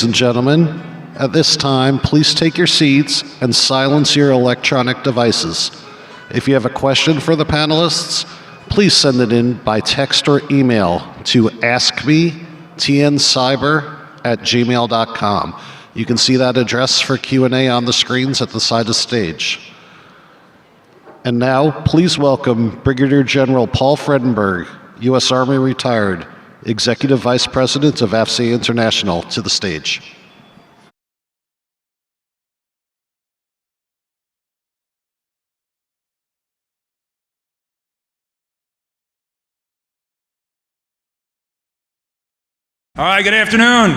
and gentlemen, at this time, please take your seats and silence your electronic devices. If you have a question for the panelists, please send it in by text or email to askme@tncyber@gmail.com. You can see that address for Q&A on the screens at the side of the stage. And now, please welcome Brigadier General Paul Fredenberg, U.S. Army retired, Executive Vice President of AFC International, to the stage. All right, good afternoon.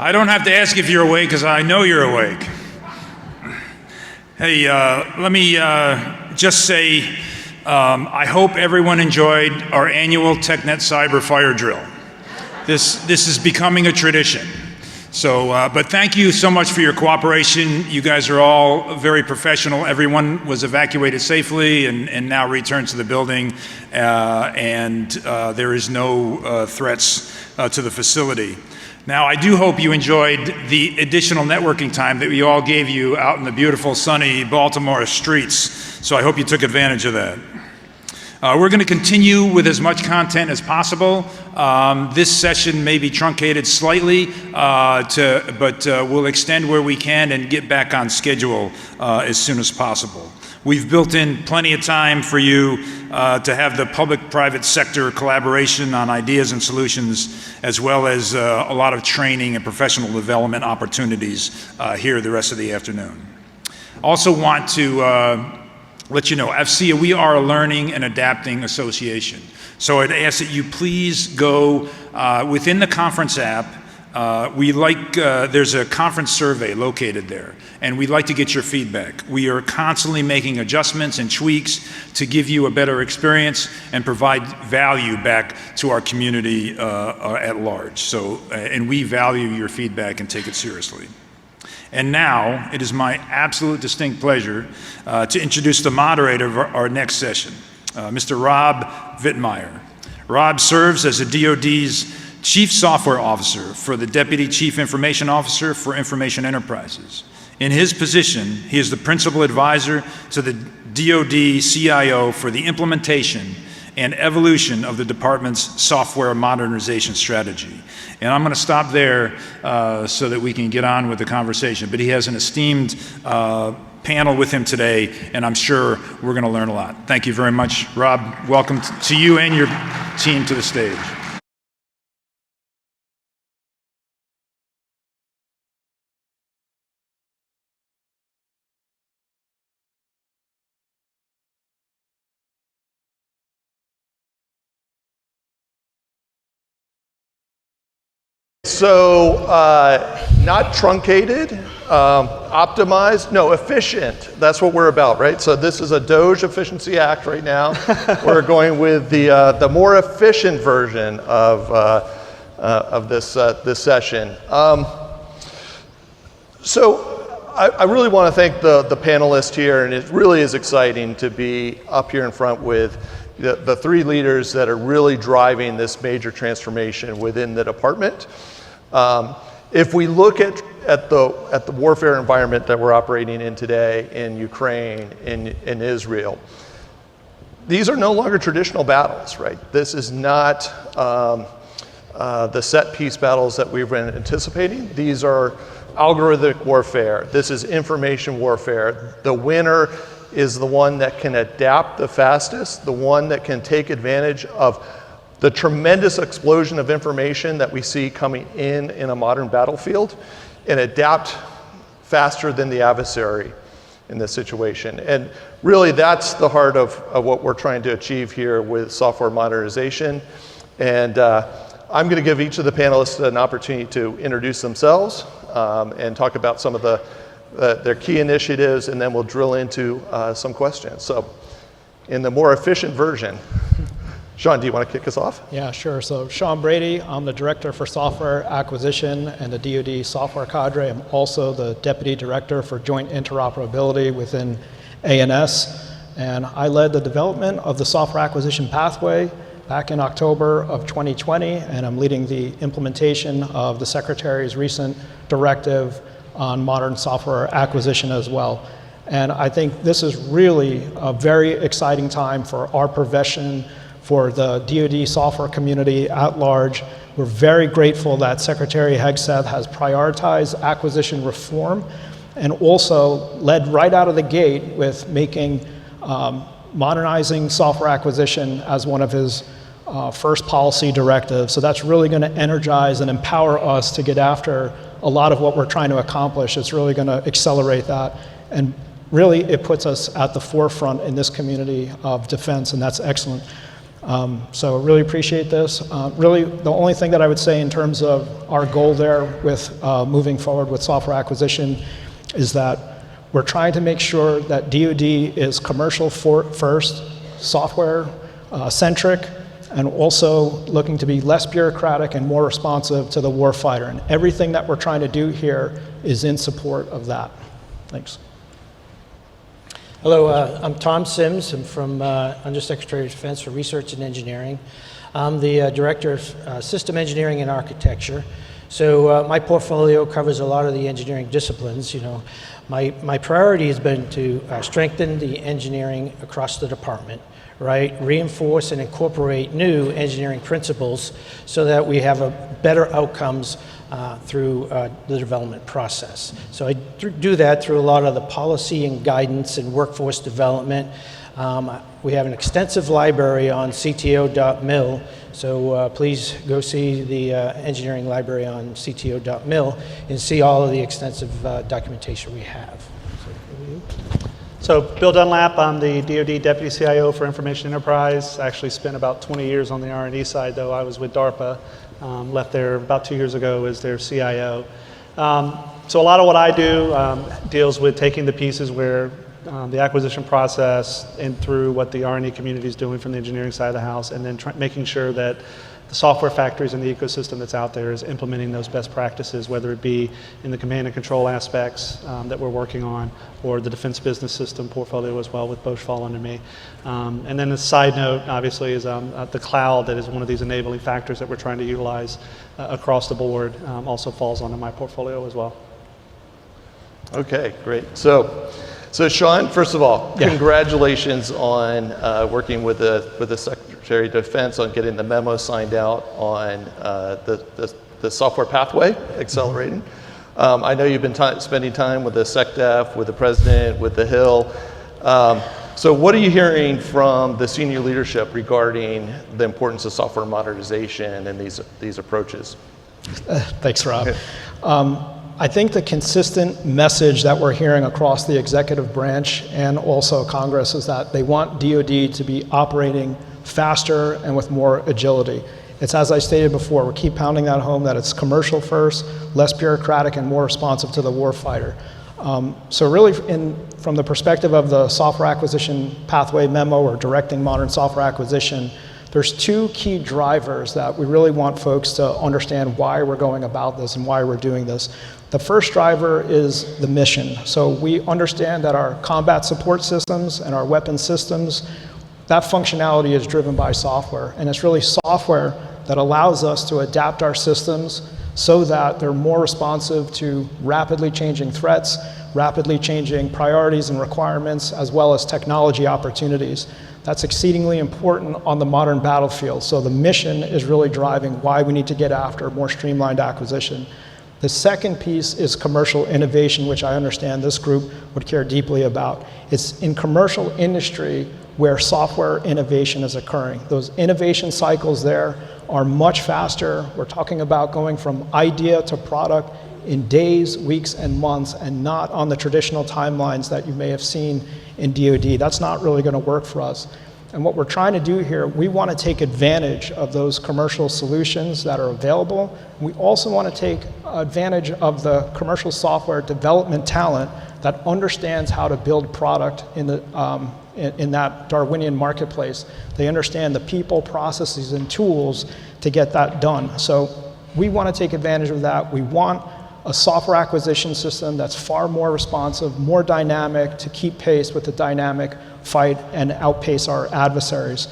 I don't have to ask if you're awake because I know you're awake. Hey, let me just say, I hope everyone enjoyed our annual TechNet Cyber fire drill. This is becoming a tradition. So, but thank you so much for your cooperation. You guys are all very professional. Everyone was evacuated safely and now returned to the building, and there is no threats to the facility. Now, I do hope you enjoyed the additional networking time that we all gave you out in the beautiful, sunny Baltimore streets. So I hope you took advantage of that. We're going to continue with as much content as possible. This session may be truncated slightly, but we'll extend where we can and get back on schedule as soon as possible. We've built in plenty of time for you to have the public-private sector collaboration on ideas and solutions, as well as a lot of training and professional development opportunities here the rest of the afternoon. Also want to let you know, AFCEA, we are a learning and adapting association. So I'd ask that you please go within the conference app. There's a conference survey located there, and we'd like to get your feedback. We are constantly making adjustments and tweaks to give you a better experience and provide value back to our community at large. So, and we value your feedback and take it seriously. And now, it is my absolute distinct pleasure to introduce the moderator of our next session, Mr. Rob Wittmeyer. Rob serves as the DoD's Chief Software Officer for the Deputy Chief Information Officer for Information Enterprises. In his position, he is the Principal Advisor to the DoD CIO for the implementation and evolution of the department's software modernization strategy. And I'm going to stop there so that we can get on with the conversation. But he has an esteemed panel with him today, and I'm sure we're going to learn a lot. Thank you very much, Rob. Welcome to you and your team to the stage. So, not truncated, optimized, no, efficient. That's what we're about, right? So this is a DOGE Efficiency Act right now. We're going with the more efficient version of this session. So I really want to thank the panelists here, and it really is exciting to be up here in front with the three leaders that are really driving this major transformation within the department. If we look at the warfare environment that we're operating in today in Ukraine, in Israel, these are no longer traditional battles, right? This is not the set piece battles that we've been anticipating. These are algorithmic warfare. This is information warfare. The winner is the one that can adapt the fastest, the one that can take advantage of the tremendous explosion of information that we see coming in a modern battlefield, and adapt faster than the adversary in this situation. And really that's the heart of what we're trying to achieve here with software modernization. And I'm going to give each of the panelists an opportunity to introduce themselves and talk about some of their key initiatives, and then we'll drill into some questions. So in the more efficient version, Sean, do you want to kick us off? Yeah, sure. So Sean Brady, I'm the Director for Software Acquisition and the DoD Software Cadre. I'm also the Deputy Director for Joint Interoperability within ANS. And I led the development of the software acquisition pathway back in October of 2020, and I'm leading the implementation of the Secretary's recent directive on modern software acquisition as well. And I think this is really a very exciting time for our profession, for the DoD software community at large. We're very grateful that Secretary Hegseth has prioritized acquisition reform and also led right out of the gate with making modernizing software acquisition as one of his first policy directives. So that's really going to energize and empower us to get after a lot of what we're trying to accomplish. It's really going to accelerate that. And really, it puts us at the forefront in this community of defense, and that's excellent. So really appreciate this. Really, the only thing that I would say in terms of our goal there with moving forward with software acquisition is that we're trying to make sure that DoD is commercial first, software centric, and also looking to be less bureaucratic and more responsive to the warfighter. And everything that we're trying to do here is in support of that. Thanks. Hello, I'm Tom Sims. I'm from Undersecretary of Defense for Research and Engineering. I'm the Director of System Engineering and Architecture. So my portfolio covers a lot of the engineering disciplines. You know, my priority has been to strengthen the engineering across the department, right? Reinforce and incorporate new engineering principles so that we have better outcomes through the development process. So I do that through a lot of the policy and guidance and workforce development. We have an extensive library on cto.mil, so please go see the engineering library on cto.mil and see all of the extensive documentation we have. So Bill Dunlap, I'm the DoD Deputy CIO for Information Enterprise. I actually spent about 20 years on the R&D side, though I was with DARPA. Left there about 2 years ago as their CIO. So a lot of what I do deals with taking the pieces where the acquisition process and through what the R&D community is doing from the engineering side of the house, and then making sure that the software factories and the ecosystem that's out there is implementing those best practices, whether it be in the command and control aspects that we're working on, or the defense business system portfolio as well, with both fall under me. And then the side note, obviously, is the cloud that is one of these enabling factors that we're trying to utilize across the board, also falls under my portfolio as well. Okay, great. So Sean, first of all, congratulations on working with the Secretary of Defense on getting the memo signed out on the software pathway accelerating. I know you've been spending time with the SecDef, with the President, with the Hill. So what are you hearing from the senior leadership regarding the importance of software modernization and these approaches? Thanks, Rob. I think the consistent message that we're hearing across the executive branch and also Congress is that they want DoD to be operating faster and with more agility. It's, as I stated before, we keep pounding that home, that it's commercial first, less bureaucratic, and more responsive to the warfighter. So really, from the perspective of the software acquisition pathway memo or directing modern software acquisition, there's two key drivers that we really want folks to understand why we're going about this and why we're doing this. The first driver is the mission. So we understand that our combat support systems and our weapon systems, that functionality is driven by software. And it's really software that allows us to adapt our systems so that they're more responsive to rapidly changing threats, rapidly changing priorities and requirements, as well as technology opportunities. That's exceedingly important on the modern battlefield. So the mission is really driving why we need to get after more streamlined acquisition. The second piece is commercial innovation, which I understand this group would care deeply about. It's in commercial industry where software innovation is occurring. Those innovation cycles there are much faster. We're talking about going from idea to product in days, weeks, and months, and not on the traditional timelines that you may have seen in DoD. That's not really going to work for us. And what we're trying to do here, we want to take advantage of those commercial solutions that are available. We also want to take advantage of the commercial software development talent that understands how to build product in that Darwinian marketplace. They understand the people, processes, and tools to get that done. So we want to take advantage of that. We want a software acquisition system that's far more responsive, more dynamic, to keep pace with the dynamic fight and outpace our adversaries.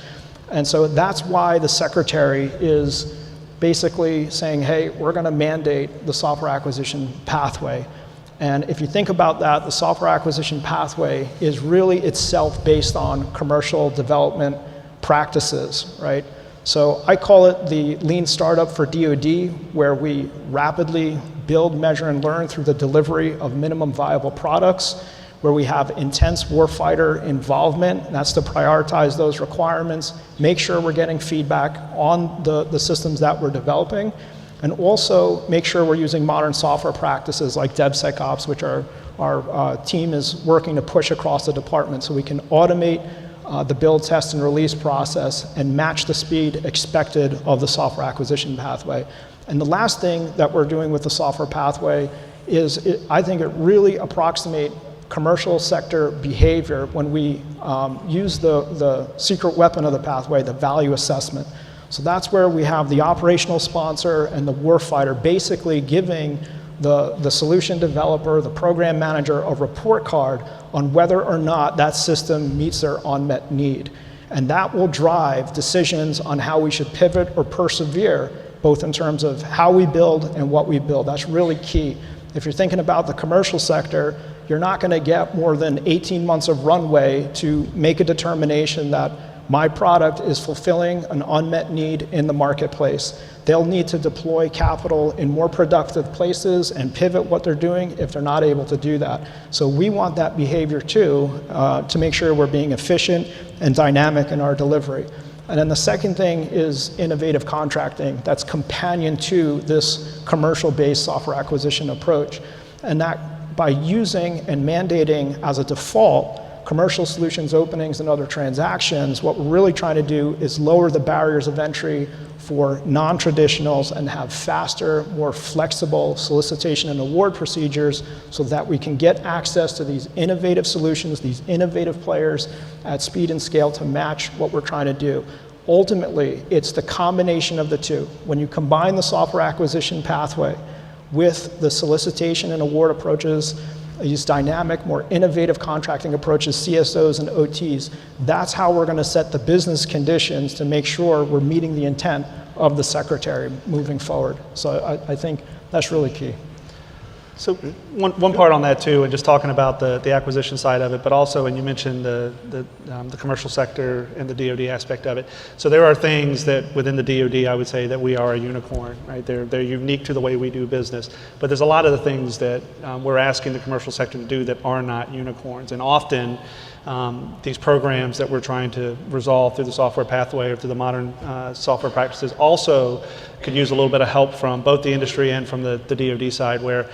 And so that's why the Secretary is basically saying, hey, we're going to mandate the software acquisition pathway. And if you think about that, the software acquisition pathway is really itself based on commercial development practices, right? So I call it the lean startup for DoD, where we rapidly build, measure, and learn through the delivery of minimum viable products, where we have intense warfighter involvement, and that's to prioritize those requirements, make sure we're getting feedback on the systems that we're developing, and also make sure we're using modern software practices like DevSecOps, which our team is working to push across the department so we can automate the build, test, and release process and match the speed expected of the software acquisition pathway. And the last thing that we're doing with the software pathway is I think it really approximates commercial sector behavior when we use the secret weapon of the pathway, the value assessment. So that's where we have the operational sponsor and the warfighter basically giving the solution developer, the program manager, a report card on whether or not that system meets their unmet need. And that will drive decisions on how we should pivot or persevere, both in terms of how we build and what we build. That's really key. If you're thinking about the commercial sector, you're not going to get more than 18 months of runway to make a determination that my product is fulfilling an unmet need in the marketplace. They'll need to deploy capital in more productive places and pivot what they're doing if they're not able to do that. So we want that behavior too, to make sure we're being efficient and dynamic in our delivery. And then the second thing is innovative contracting that's companion to this commercial-based software acquisition approach. And that by using and mandating as a default commercial solutions openings and other transactions, what we're really trying to do is lower the barriers of entry for non-traditionals and have faster, more flexible solicitation and award procedures so that we can get access to these innovative solutions, these innovative players at speed and scale to match what we're trying to do. Ultimately, it's the combination of the two. When you combine the software acquisition pathway with the solicitation and award approaches, these dynamic, more innovative contracting approaches, CSOs and OTs, that's how we're going to set the business conditions to make sure we're meeting the intent of the Secretary moving forward. So I think that's really key. So one part on that too, and just talking about the acquisition side of it, but also, and you mentioned the commercial sector and the DoD aspect of it. So there are things that within the DoD, I would say that we are a unicorn, right? They're unique to the way we do business. But there's a lot of the things that we're asking the commercial sector to do that are not unicorns. And often these programs that we're trying to resolve through the software pathway or through the modern software practices also could use a little bit of help from both the industry and from the DoD side, where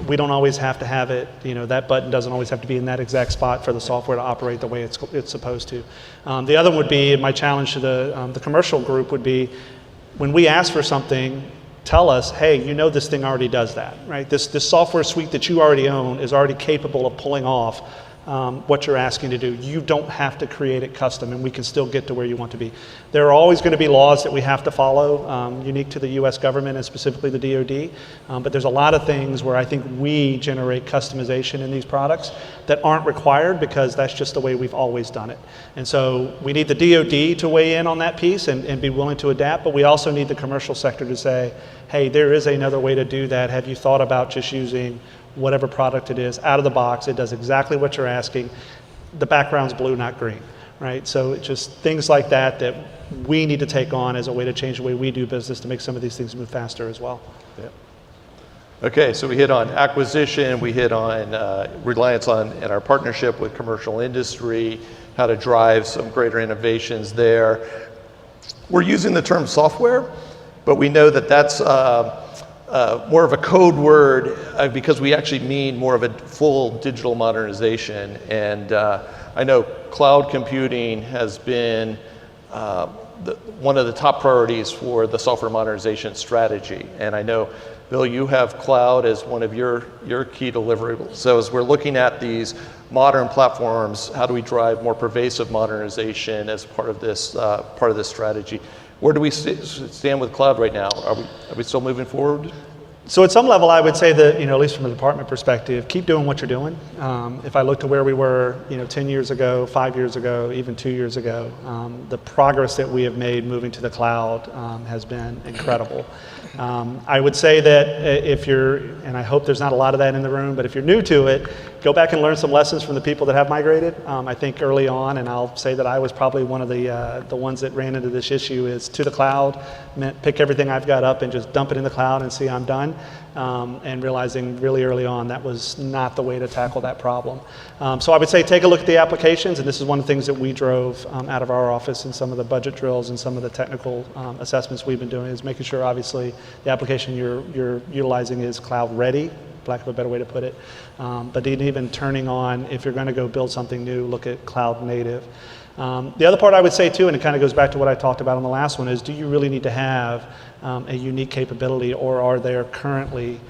we don't always have to have it, that button doesn't always have to be in that exact spot for the software to operate the way it's supposed to. The other would be, my challenge to the commercial group would be, when we ask for something, tell us, hey, this thing already does that, right? This software suite that you already own is already capable of pulling off what you're asking to do. You don't have to create it custom, and we can still get to where you want to be. There are always going to be laws that we have to follow, unique to the US government and specifically the DoD, but there's a lot of things where I think we generate customization in these products that aren't required because that's just the way we've always done it. And so we need the DoD to weigh in on that piece and be willing to adapt, but we also need the commercial sector to say, hey, there is another way to do that. Have you thought about just using whatever product it is, out of the box, it does exactly what you're asking. The background's blue, not green, right? So it's just things like that that we need to take on as a way to change the way we do business to make some of these things move faster as well. Yeah. Okay, so we hit on acquisition, we hit on reliance on and our partnership with commercial industry, how to drive some greater innovations there. We're using the term software, but we know that that's more of a code word because we actually mean more of a full digital modernization. And I know cloud computing has been one of the top priorities for the software modernization strategy. And I know, Bill, you have cloud as one of your key deliverables. So as we're looking at these modern platforms, how do we drive more pervasive modernization as part of this strategy? Where do we stand with cloud right now? Are we still moving forward? So at some level, I would say that, at least from a department perspective, keep doing what you're doing. If I look to where we were, 10 years ago, 5 years ago, even 2 years ago, the progress that we have made moving to the cloud has been incredible. I would say that if you're, and I hope there's not a lot of that in the room, but if you're new to it, go back and learn some lessons from the people that have migrated. I think early on, and I'll say that I was probably one of the ones that ran into this issue, is to the cloud, meant pick everything I've got up and just dump it in the cloud and see I'm done. And realizing really early on that was not the way to tackle that problem. So I would say take a look at the applications, and this is one of the things that we drove out of our office in some of the budget drills and some of the technical assessments we've been doing, is making sure obviously the application you're utilizing is cloud ready, lack of a better way to put it, but even turning on, if you're going to go build something new, look at cloud native. The other part I would say too, and it kind of goes back to what I talked about on the last one, is do you really need to have a unique capability, or are there currently,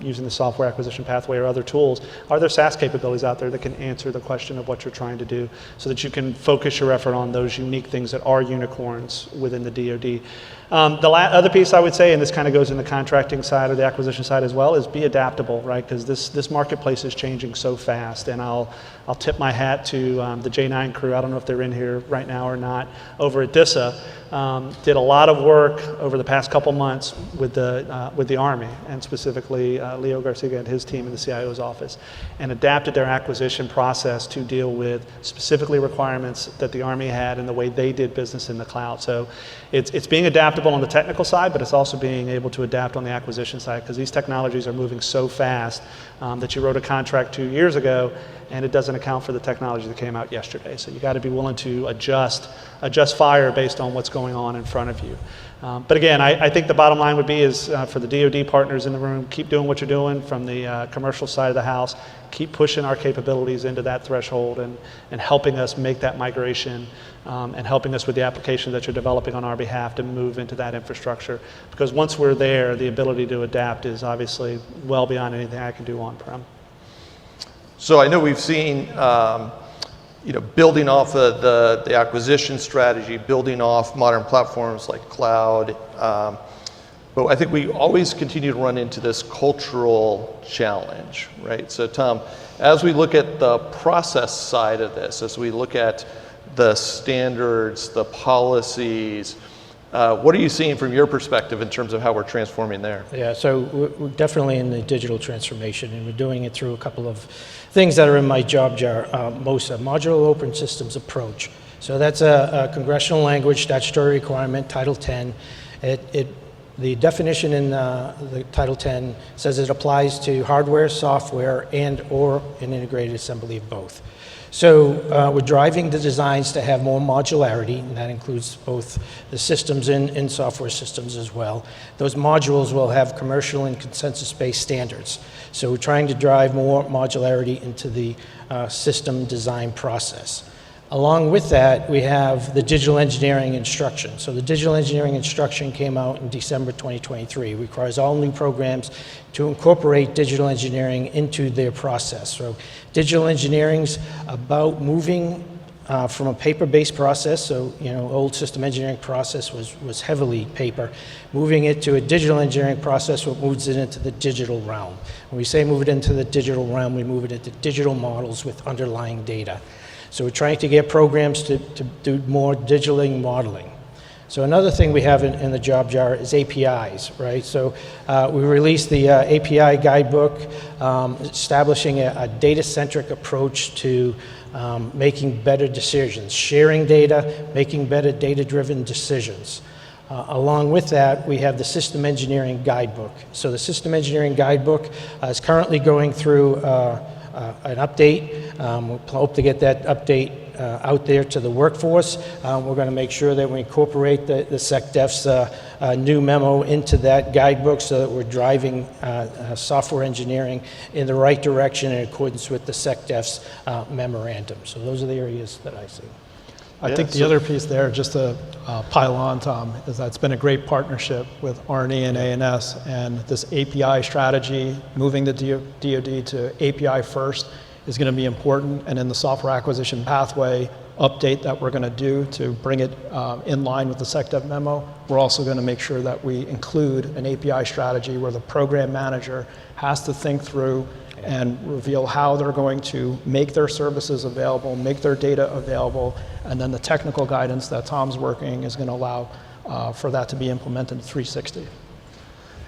using the software acquisition pathway or other tools, are there SaaS capabilities out there that can answer the question of what you're trying to do, so that you can focus your effort on those unique things that are unicorns within the DoD. The other piece I would say, and this kind of goes in the contracting side or the acquisition side as well, is be adaptable, right? Because this marketplace is changing so fast, and I'll tip my hat to the J9 crew. I don't know if they're in here right now or not, over at DISA. Did a lot of work over the past couple months with the Army, and specifically Leo Garcia and his team in the CIO's office, and adapted their acquisition process to deal with specifically requirements that the Army had and the way they did business in the cloud. So it's being adaptable on the technical side, but it's also being able to adapt on the acquisition side, because these technologies are moving so fast that you wrote a contract 2 years ago and it doesn't account for the technology that came out yesterday. So you got to be willing to adjust fire based on what's going on in front of you. But again, I think the bottom line would be is for the DoD partners in the room, keep doing what you're doing from the commercial side of the house. Keep pushing our capabilities into that threshold and helping us make that migration and helping us with the application that you're developing on our behalf to move into that infrastructure. Because once we're there, the ability to adapt is obviously well beyond anything I can do on-prem. So I know we've seen, building off the acquisition strategy, building off modern platforms like cloud, but I think we always continue to run into this cultural challenge, right? So Tom, as we look at the process side of this, as we look at the standards, the policies, what are you seeing from your perspective in terms of how we're transforming there? Yeah, so we're definitely in the digital transformation, and we're doing it through a couple of things that are in my job jar. MOSA, Modular Open Systems Approach. So that's a congressional language statutory requirement, Title 10. The definition in the Title 10 says it applies to hardware, software, and or an integrated assembly of both. So we're driving the designs to have more modularity, and that includes both the systems and software systems as well. Those modules will have commercial and consensus-based standards. So we're trying to drive more modularity into the system design process. Along with that, we have the digital engineering instruction. So the digital engineering instruction came out in December 2023. It requires all new programs to incorporate digital engineering into their process. So digital engineering's about moving from a paper-based process, so old system engineering process was heavily paper, moving it to a digital engineering process, what moves it into the digital realm. When we say move it into the digital realm, we move it into digital models with underlying data. So we're trying to get programs to do more digitally modeling. So another thing we have in the job jar is APIs, right? So we released the API guidebook, establishing a data-centric approach to making better decisions, sharing data, making better data-driven decisions. Along with that, we have the System Engineering Guidebook. So the System Engineering Guidebook is currently going through an update. We hope to get that update out there to the workforce. We're going to make sure that we incorporate the SecDef's new memo into that guidebook so that we're driving software engineering in the right direction in accordance with the SecDef's memorandum. So those are the areas that I see. I think the other piece there, just to pile on, Tom, is that it's been a great partnership with Arnie and A&S, and this API strategy, moving the DoD to API first, is going to be important. And in the software acquisition pathway, update that we're going to do to bring it in line with the SecDev memo, we're also going to make sure that we include an API strategy where the program manager has to think through and reveal how they're going to make their services available, make their data available, and then the technical guidance that Tom's working is going to allow for that to be implemented in 360.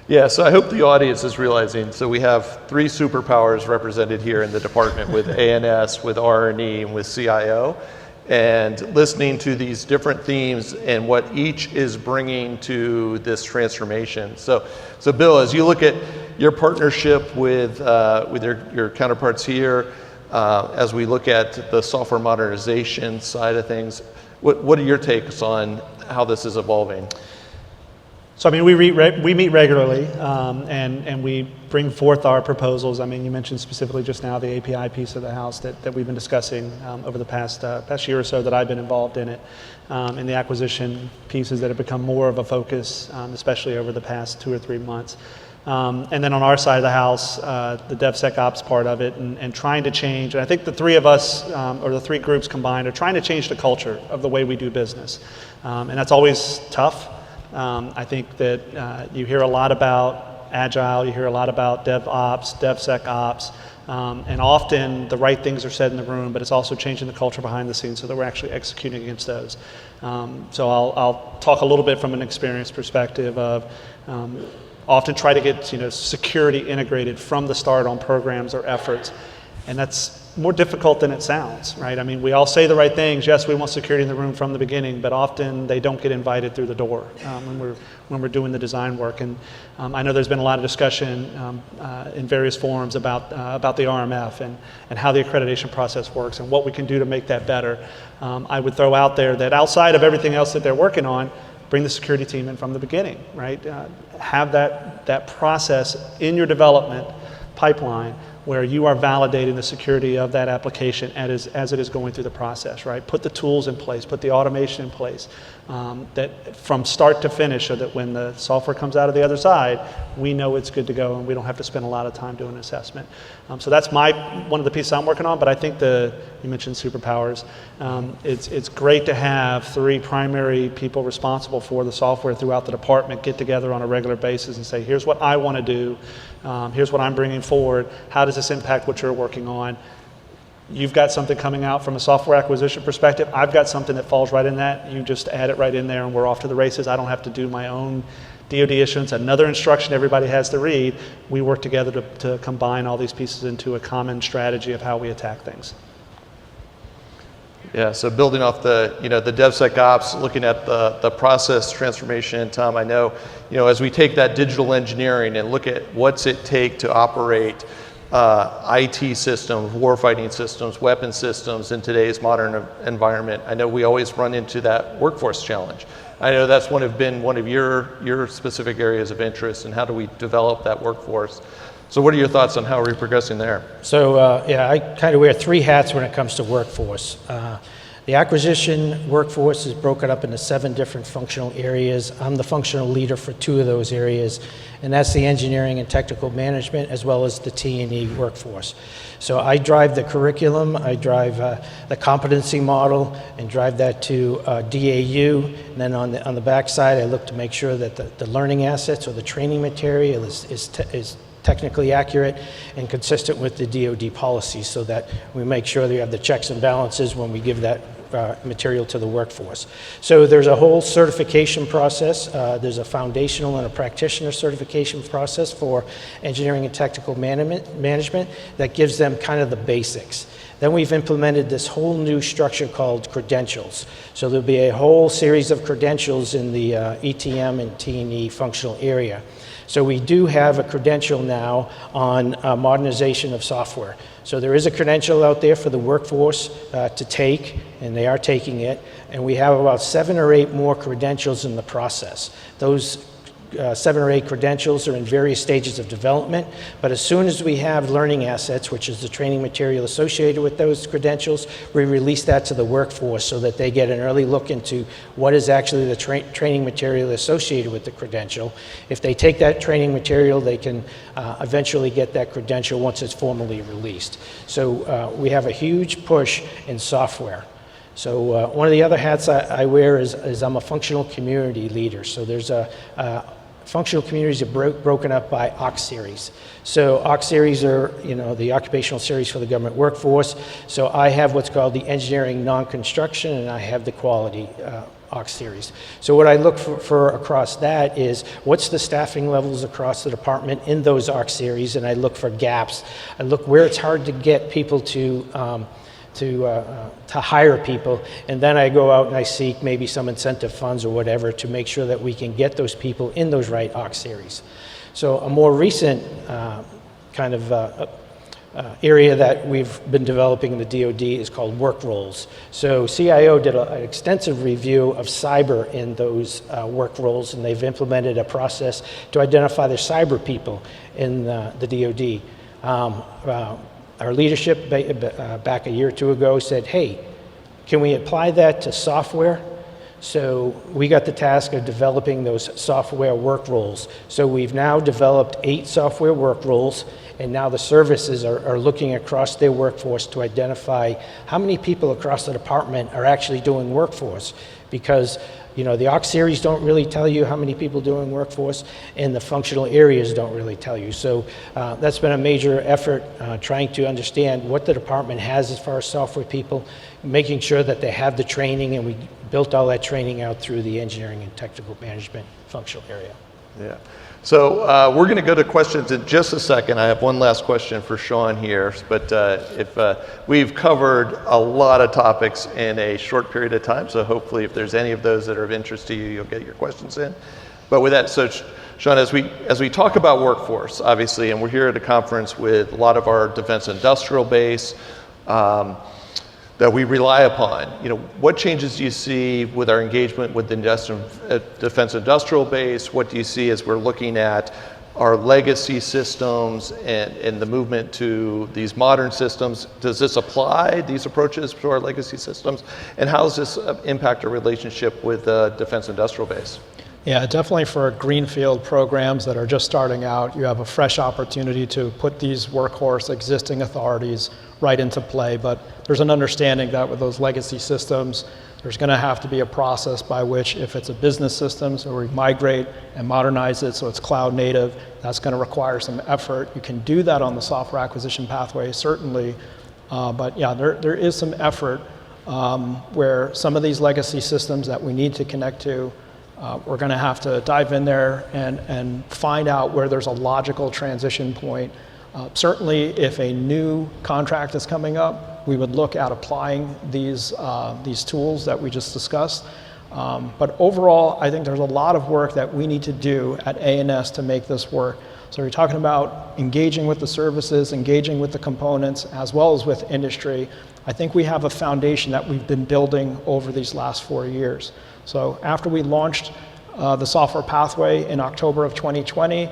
Yeah, so I hope the audience is realizing, so we have 3 superpowers represented here in the department with ANS, with R&E, and with CIO, and listening to these different themes and what each is bringing to this transformation. So Bill, as you look at your partnership with your counterparts here, as we look at the software modernization side of things, what are your takes on how this is evolving? So I mean, we meet regularly, and we bring forth our proposals. I mean, you mentioned specifically just now the API piece of the house that we've been discussing over the past year or so that I've been involved in it, and the acquisition pieces that have become more of a focus, especially over the past 2 or 3 months. And then on our side of the house, the DevSecOps part of it, and trying to change. And I think the 3 of us, or the 3 groups combined, are trying to change the culture of the way we do business, and that's always tough. I think that you hear a lot about Agile, you hear a lot about DevOps, DevSecOps, and often the right things are said in the room, but it's also changing the culture behind the scenes so that we're actually executing against those. So I'll talk a little bit from an experience perspective of often try to get security integrated from the start on programs or efforts, and that's more difficult than it sounds, right? I mean, we all say the right things. Yes, we want security in the room from the beginning, but often they don't get invited through the door when we're doing the design work. And I know there's been a lot of discussion in various forums about the RMF and how the accreditation process works and what we can do to make that better. I would throw out there that outside of everything else that they're working on, bring the security team in from the beginning, right? Have that process in your development pipeline where you are validating the security of that application as it is going through the process, right? Put the tools in place, put the automation in place, that from start to finish, so that when the software comes out of the other side, we know it's good to go and we don't have to spend a lot of time doing assessment. So that's one of the pieces I'm working on, but I think you mentioned superpowers. It's great to have 3 primary people responsible for the software throughout the department get together on a regular basis and say, here's what I want to do, here's what I'm bringing forward, how does this impact what you're working on? You've got something coming out from a software acquisition perspective. I've got something that falls right in that. You just add it right in there and we're off to the races. I don't have to do my own DoD issuance, another instruction everybody has to read. We work together to combine all these pieces into a common strategy of how we attack things. Yeah, so building off the DevSecOps, looking at the process transformation, Tom, I know, as we take that digital engineering and look at what's it take to operate IT systems, warfighting systems, weapon systems in today's modern environment, I know we always run into that workforce challenge. I know that's been one of your specific areas of interest, and how do we develop that workforce? So what are your thoughts on how we're progressing there? So I kind of wear 3 hats when it comes to workforce. The acquisition workforce is broken up into 7 different functional areas. I'm the functional leader for 2 of those areas, and that's the engineering and technical management as well as the T&E workforce. So I drive the curriculum, I drive the competency model and drive that to DAU, and then on the back side I look to make sure that the learning assets or the training material is technically accurate and consistent with the DoD policy, so that we make sure that we have the checks and balances when we give that material to the workforce. So there's a whole certification process. There's a foundational and a practitioner certification process for engineering and technical management that gives them kind of the basics. Then we've implemented this whole new structure called credentials. So there'll be a whole series of credentials in the ETM and T&E functional area. So we do have a credential now on modernization of software. So there is a credential out there for the workforce to take, and they are taking it. And we have about 7 or 8 more credentials in the process. Those 7 or 8 credentials are in various stages of development, but as soon as we have learning assets, which is the training material associated with those credentials, we release that to the workforce so that they get an early look into what is actually the training material associated with the credential. If they take that training material, they can eventually get that credential once it's formally released. So we have a huge push in software. So one of the other hats I wear is I'm a functional community leader. So there's functional communities are broken up by OC series. So OC series are, the occupational series for the government workforce. So I have what's called the engineering non-construction, and I have the quality OC series. So what I look for across that is what's the staffing levels across the department in those OC series, and I look for gaps. I look where it's hard to get people to hire people, and then I go out and I seek maybe some incentive funds or whatever to make sure that we can get those people in those right OC series. So a more recent area that we've been developing in the DoD is called work roles. So CIO did an extensive review of cyber in those work roles, and they've implemented a process to identify their cyber people in the DoD. Our leadership back a year or two ago said, hey, can we apply that to software? So we got the task of developing those software work roles. So we've now developed 8 software work roles, and now the services are looking across their workforce to identify how many people across the department are actually doing workforce. Because the OC series don't really tell you how many people doing workforce, and the functional areas don't really tell you. So that's been a major effort, trying to understand what the department has as far as software people, making sure that they have the training, and we built all that training out through the engineering and technical management functional area. Yeah. So we're going to go to questions in just a second. I have one last question for Sean here, but we've covered a lot of topics in a short period of time, so hopefully if there's any of those that are of interest to you, you'll get your questions in. But with that, so Sean, as we talk about workforce, obviously, and we're here at a conference with a lot of our defense industrial base that we rely upon, what changes do you see with our engagement with the defense industrial base? What do you see as we're looking at our legacy systems and the movement to these modern systems? Does this apply, these approaches, to our legacy systems? And how does this impact our relationship with the defense industrial base? Yeah, definitely for greenfield programs that are just starting out, you have a fresh opportunity to put these workhorse existing authorities right into play. But there's an understanding that with those legacy systems, there's going to have to be a process by which, if it's a business system, so we migrate and modernize it so it's cloud native, that's going to require some effort. You can do that on the software acquisition pathway, certainly. But yeah, there is some effort where some of these legacy systems that we need to connect to, we're going to have to dive in there and find out where there's a logical transition point. Certainly, if a new contract is coming up, we would look at applying these tools that we just discussed. But overall, I think there's a lot of work that we need to do at A&S to make this work. So we're talking about engaging with the services, engaging with the components, as well as with industry. I think we have a foundation that we've been building over these last 4 years. So after we launched the software pathway in October of 2020,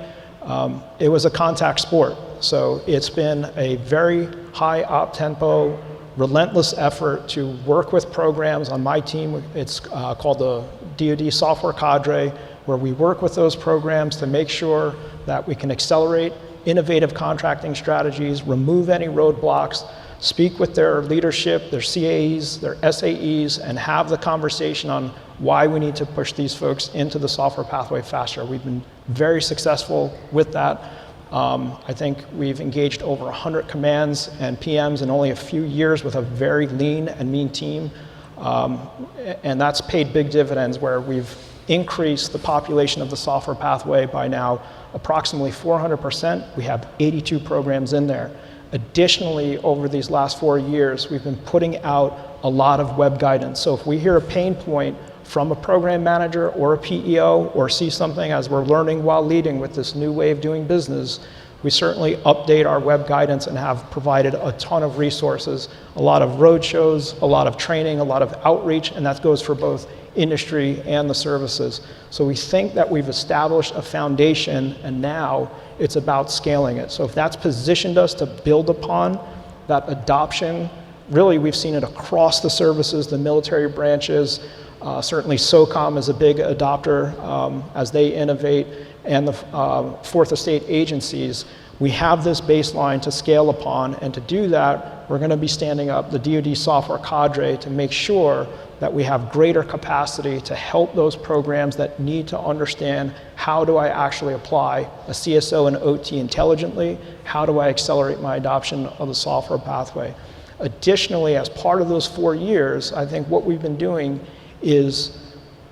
it was a contact sport. So it's been a very high op-tempo, relentless effort to work with programs on my team. It's called the DoD Software Cadre, where we work with those programs to make sure that we can accelerate innovative contracting strategies, remove any roadblocks, speak with their leadership, their CAEs, their SAEs, and have the conversation on why we need to push these folks into the software pathway faster. We've been very successful with that. I think we've engaged over 100 commands and PMs in only a few years with a very lean and mean team. And that's paid big dividends, where we've increased the population of the software pathway by now approximately 400%. We have 82 programs in there. Additionally, over these last 4 years, we've been putting out a lot of web guidance. So if we hear a pain point from a program manager or a PEO, or see something as we're learning while leading with this new way of doing business, we certainly update our web guidance and have provided a ton of resources, a lot of road shows, a lot of training, a lot of outreach, and that goes for both industry and the services. So we think that we've established a foundation, and now it's about scaling it. So if that's positioned us to build upon that adoption, really we've seen it across the services, the military branches. Certainly SOCOM is a big adopter as they innovate, and the fourth estate agencies, we have this baseline to scale upon, and to do that, we're going to be standing up the DoD software cadre to make sure that we have greater capacity to help those programs that need to understand how do I actually apply a CSO and OT intelligently, how do I accelerate my adoption of the software pathway. Additionally, as part of those 4 years, I think what we've been doing is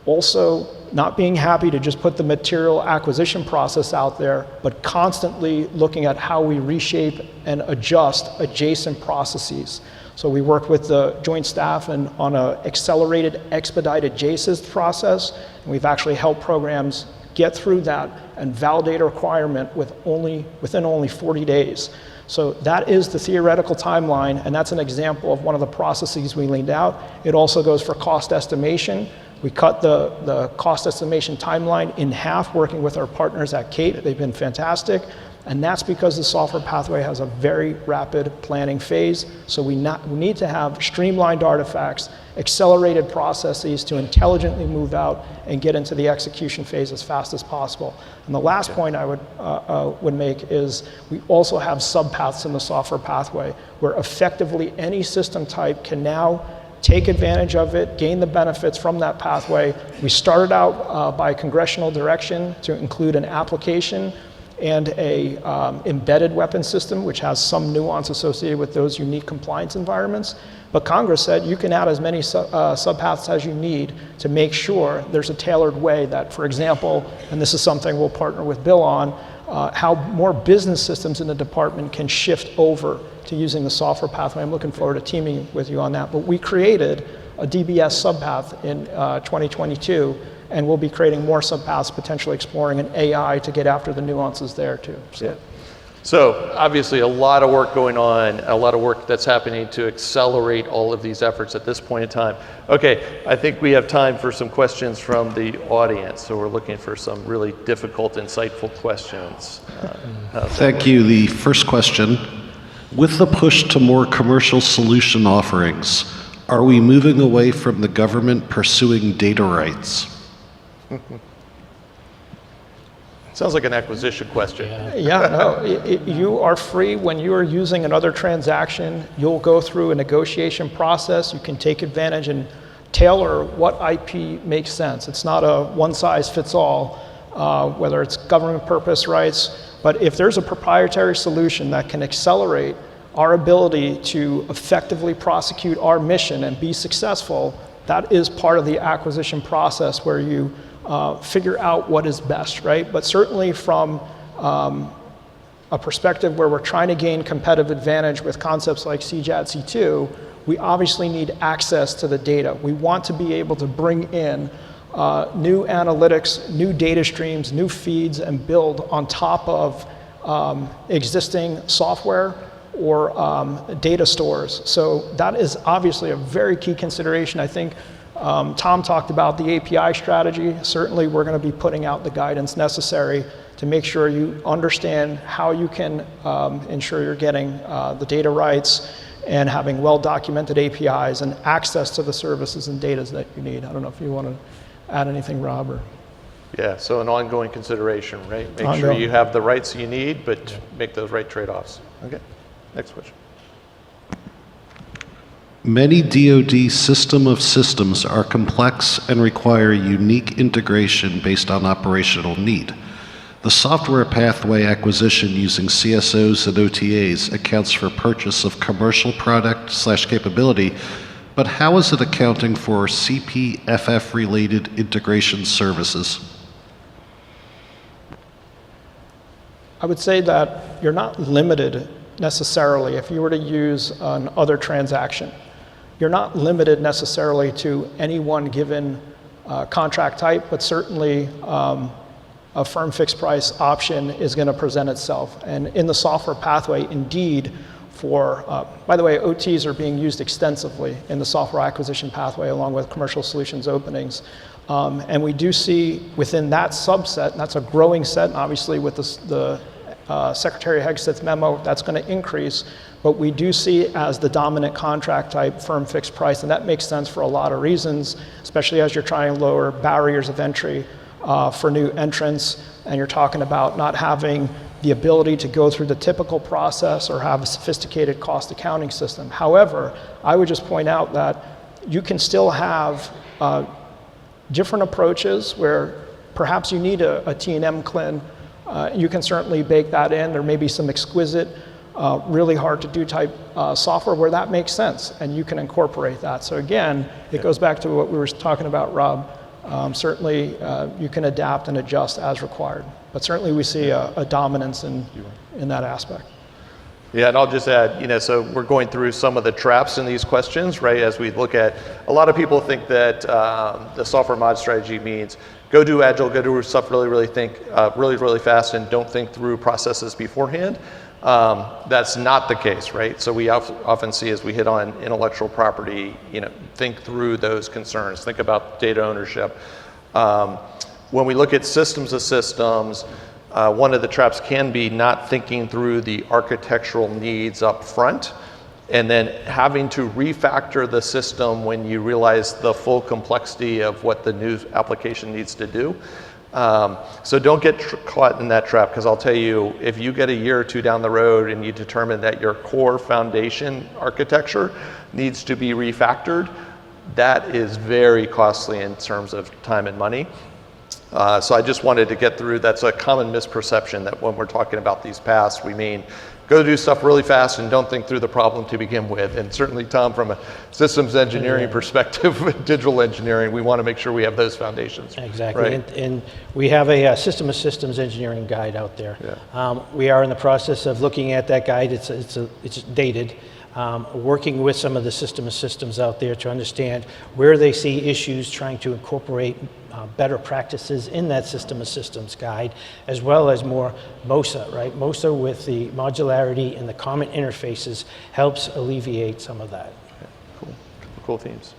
also not being happy to just put the material acquisition process out there, but constantly looking at how we reshape and adjust adjacent processes. So we worked with the Joint Staff and on an accelerated, expedited JSIS process, and we've actually helped programs get through that and validate a requirement within only 40 days. So that is the theoretical timeline, and that's an example of one of the processes we laid out. It also goes for cost estimation. We cut the cost estimation timeline in half, working with our partners at CATE. They've been fantastic. And that's because the software pathway has a very rapid planning phase. So we need to have streamlined artifacts, accelerated processes to intelligently move out and get into the execution phase as fast as possible. And the last point I would make is we also have subpaths in the software pathway where effectively any system type can now take advantage of it, gain the benefits from that pathway. We started out by congressional direction to include an application and a embedded weapon system, which has some nuance associated with those unique compliance environments. But Congress said you can add as many subpaths as you need to make sure there's a tailored way that, for example, and this is something we'll partner with Bill on, how more business systems in the department can shift over to using the software pathway. I'm looking forward to teaming with you on that. But we created a DBS subpath in 2022, and we'll be creating more subpaths, potentially exploring an AI to get after the nuances there too. So obviously a lot of work going on, a lot of work that's happening to accelerate all of these efforts at this point in time. Okay, I think we have time for some questions from the audience. So we're looking for some really difficult, insightful questions. Thank you. The first question, with the push to more commercial solution offerings, are we moving away from the government pursuing data rights? Sounds like an acquisition question. Yeah, no, you are free when you are using another transaction. You'll go through a negotiation process. You can take advantage and tailor what IP makes sense. It's not a one-size-fits-all, whether it's government purpose rights, but if there's a proprietary solution that can accelerate our ability to effectively prosecute our mission and be successful, that is part of the acquisition process where you figure out what is best, right? But certainly from a perspective where we're trying to gain competitive advantage with concepts like CJAT C2, we obviously need access to the data. We want to be able to bring in new analytics, new data streams, new feeds, and build on top of existing software or data stores. So that is obviously a very key consideration. I think Tom talked about the API strategy. Certainly we're going to be putting out the guidance necessary to make sure you understand how you can ensure you're getting the data rights and having well-documented APIs and access to the services and data that you need. I don't know if you want to add anything, Rob, or... Yeah, so an ongoing consideration, right? Make Ongoing. sure you have the rights you need, but make those right trade-offs. Okay, next question. Many DoD system of systems are complex and require unique integration based on operational need. The software pathway acquisition using CSOs and OTAs accounts for purchase of commercial product/capability, but how is it accounting for CPFF-related integration services? I would say that you're not limited necessarily if you were to use an other transaction. You're not limited necessarily to any one given contract type, but certainly a firm fixed price option is going to present itself. And in the software pathway, indeed, by the way, OTs are being used extensively in the software acquisition pathway along with commercial solutions openings. And we do see within that subset, and that's a growing set, and obviously with the Secretary Hegseth's memo, that's going to increase. But we do see as the dominant contract type firm fixed price, and that makes sense for a lot of reasons, especially as you're trying to lower barriers of entry for new entrants. and you're talking about not having the ability to go through the typical process or have a sophisticated cost accounting system. However, I would just point out that you can still have different approaches where perhaps you need a T&M CLIN. You can certainly bake that in. There may be some exquisite, really hard to do type software where that makes sense, and you can incorporate that. So again, it goes back to what we were talking about, Rob. Certainly, you can adapt and adjust as required. But certainly we see a dominance in that aspect. Yeah, and I'll just add, so we're going through some of the traps in these questions, right? As we look at, a lot of people think that the software mod strategy means go do agile, go do stuff really fast, and don't think through processes beforehand. That's not the case, right? So we often see, as we hit on intellectual property, think through those concerns. Think about data ownership. When we look at systems of systems, one of the traps can be not thinking through the architectural needs up front, and then having to refactor the system when you realize the full complexity of what the new application needs to do. So don't get caught in that trap, because I'll tell you, if you get a year or two down the road and you determine that your core foundation architecture needs to be refactored, that is very costly in terms of time and money. So I just wanted to get through, that's a common misperception that when we're talking about these paths, we mean go do stuff really fast and don't think through the problem to begin with. And certainly, Tom, from a systems engineering perspective, digital engineering, we want to make sure we have those foundations. Exactly, right? and we have a system of systems engineering guide out there. Yeah. We are in the process of looking at that guide. It's dated. Working with some of the system of systems out there to understand where they see issues, trying to incorporate better practices in that system of systems guide, as well as more MOSA, right? MOSA with the modularity and the common interfaces helps alleviate some of that. Okay, cool themes.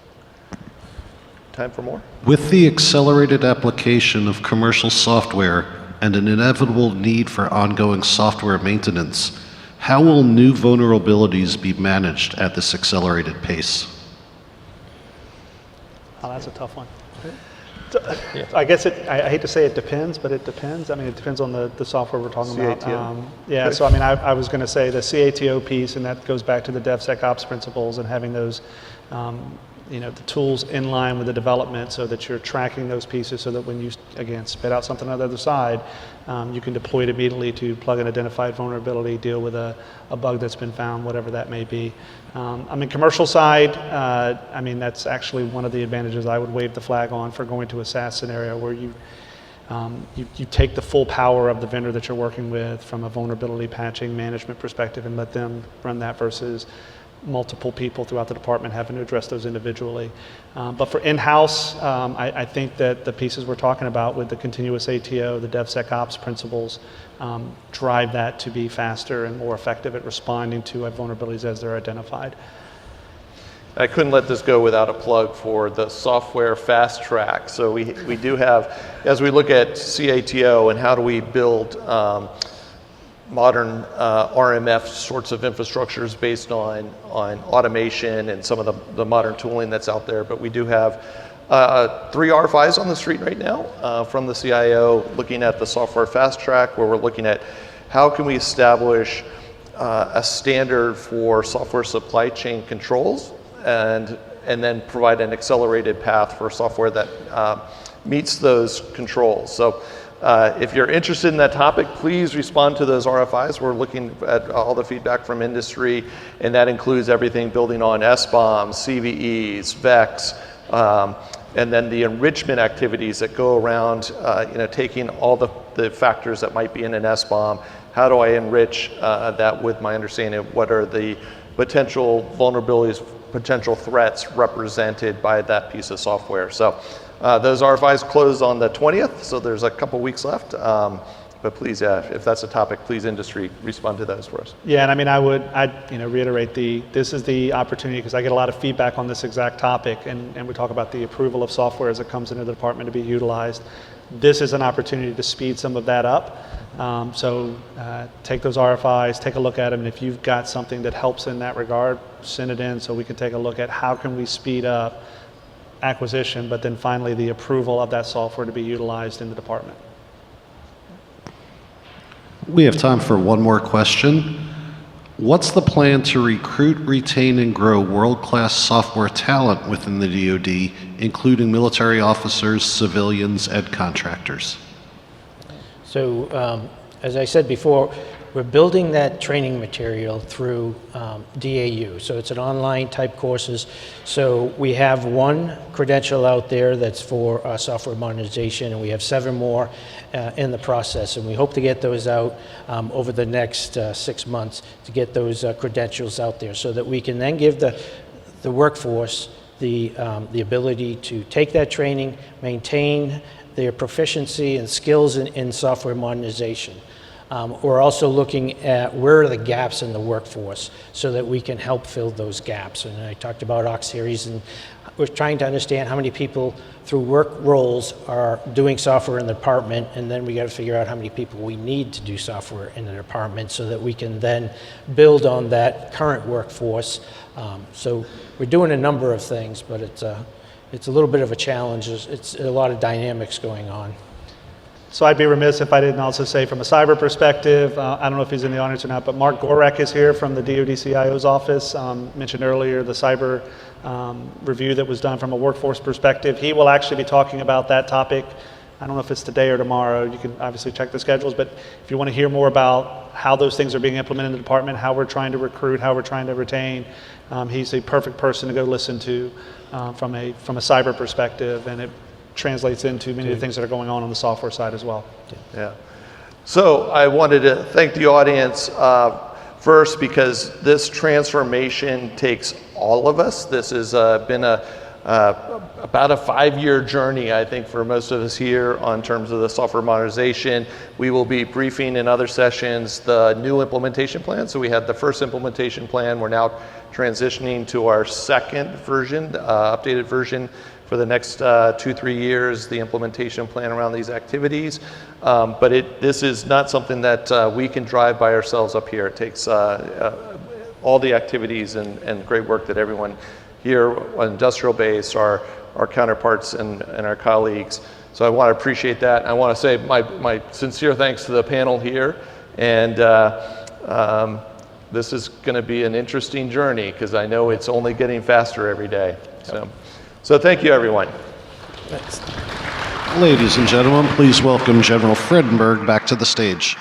Time for more? With the accelerated application of commercial software and an inevitable need for ongoing software maintenance, how will new vulnerabilities be managed at this accelerated pace? Oh, that's a tough one. I guess I hate to say it depends, but it depends. I mean, it depends on the software we're talking about. CATO. So I mean, I was going to say the CATO piece, and that goes back to the DevSecOps principles and having those, the tools in line with the development so that you're tracking those pieces so that when you, again, spit out something on the other side, you can deploy it immediately to plug an identified vulnerability, deal with a bug that's been found, whatever that may be. Commercial side, that's actually one of the advantages I would wave the flag on for going to a SaaS scenario where you take the full power of the vendor that you're working with from a vulnerability patching management perspective and let them run that versus multiple people throughout the department having to address those individually. But for in-house, I think that the pieces we're talking about with the continuous ATO, the DevSecOps principles, drive that to be faster and more effective at responding to vulnerabilities as they're identified. I couldn't let this go without a plug for the software fast track. So we do have, as we look at CATO and how do we build modern RMF sorts of infrastructures based on automation and some of the modern tooling that's out there. But we do have 3 RFIs on the street right now from the CIO looking at the software fast track, where we're looking at how can we establish a standard for software supply chain controls and then provide an accelerated path for software that meets those controls. So if you're interested in that topic, please respond to those RFIs. We're looking at all the feedback from industry, and that includes everything building on SBOMs, CVEs, VEX, and then the enrichment activities that go around, taking all the factors that might be in an SBOM. How do I enrich that with my understanding of what are the potential vulnerabilities, potential threats represented by that piece of software? So those RFIs close on the 20th, so there's a couple weeks left. But please, if that's a topic, please industry respond to those for us. Yeah, and I'd reiterate this is the opportunity, because I get a lot of feedback on this exact topic, and we talk about the approval of software as it comes into the department to be utilized. This is an opportunity to speed some of that up. So take those RFIs, take a look at them, and if you've got something that helps in that regard, send it in so we can take a look at how can we speed up acquisition, but then finally the approval of that software to be utilized in the department. We have time for one more question. What's the plan to recruit, retain, and grow world-class software talent within the DoD, including military officers, civilians, and contractors? So, as I said before, we're building that training material through DAU. So it's an online type courses. So we have one credential out there that's for software modernization, and we have 7 more in the process. And we hope to get those out over the next 6 months to get those credentials out there so that we can then give the workforce the ability to take that training, maintain their proficiency and skills in software modernization. We're also looking at where are the gaps in the workforce so that we can help fill those gaps. And I talked about Ox Series, and we're trying to understand how many people through work roles are doing software in the department, and then we got to figure out how many people we need to do software in the department so that we can then build on that current workforce. So we're doing a number of things, but it's a little bit of a challenge. It's a lot of dynamics going on. So I'd be remiss if I didn't also say from a cyber perspective, I don't know if he's in the audience or not, but Mark Gorek is here from the DoD CIO's office. Mentioned earlier the cyber review that was done from a workforce perspective. He will actually be talking about that topic. I don't know if it's today or tomorrow. You can obviously check the schedules, but if you want to hear more about how those things are being implemented in the department, how we're trying to recruit, how we're trying to retain, he's a perfect person to go listen to from a cyber perspective, and it translates into many of the things that are going on the software side as well. Yeah. So I wanted to thank the audience first because this transformation takes all of us. This has been about a 5-year journey, I think, for most of us here on terms of the software modernization. We will be briefing in other sessions the new implementation plan. So we had the first implementation plan. We're now transitioning to our second version, updated version for the next 2-3 years, the implementation plan around these activities. But this is not something that we can drive by ourselves up here. It takes all the activities and great work that everyone here on industrial base, our counterparts and our colleagues. So I want to appreciate that. I want to say my sincere thanks to the panel here. And this is going to be an interesting journey because I know it's only getting faster every day. So thank you, everyone. Thanks. Ladies and gentlemen, please welcome General Fredenberg back to the stage.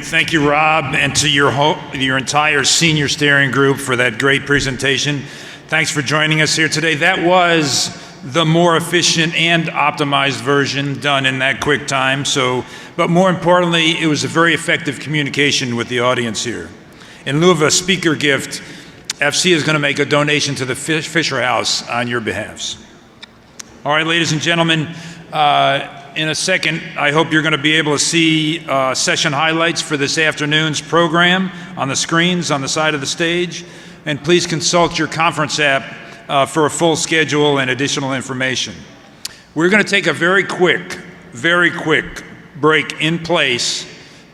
Thank you, Rob, and to your entire senior steering group for that great presentation. Thanks for joining us here today. That was the more efficient and optimized version done in that quick time. But more importantly, it was a very effective communication with the audience here. In lieu of a speaker gift, FC is going to make a donation to the Fisher House on your behalfs. All right, ladies and gentlemen, in a second, I hope you're going to be able to see session highlights for this afternoon's program on the screens on the side of the stage. And please consult your conference app for a full schedule and additional information. We're going to take a very quick break in place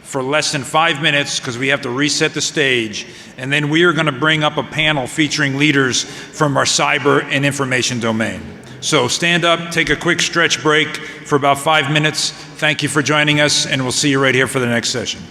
for less than 5 minutes because we have to reset the stage. And then we are going to bring up a panel featuring leaders from our cyber and information domain. So stand up, take a quick stretch break for about 5 minutes. Thank you for joining us, and we'll see you right here for the next session.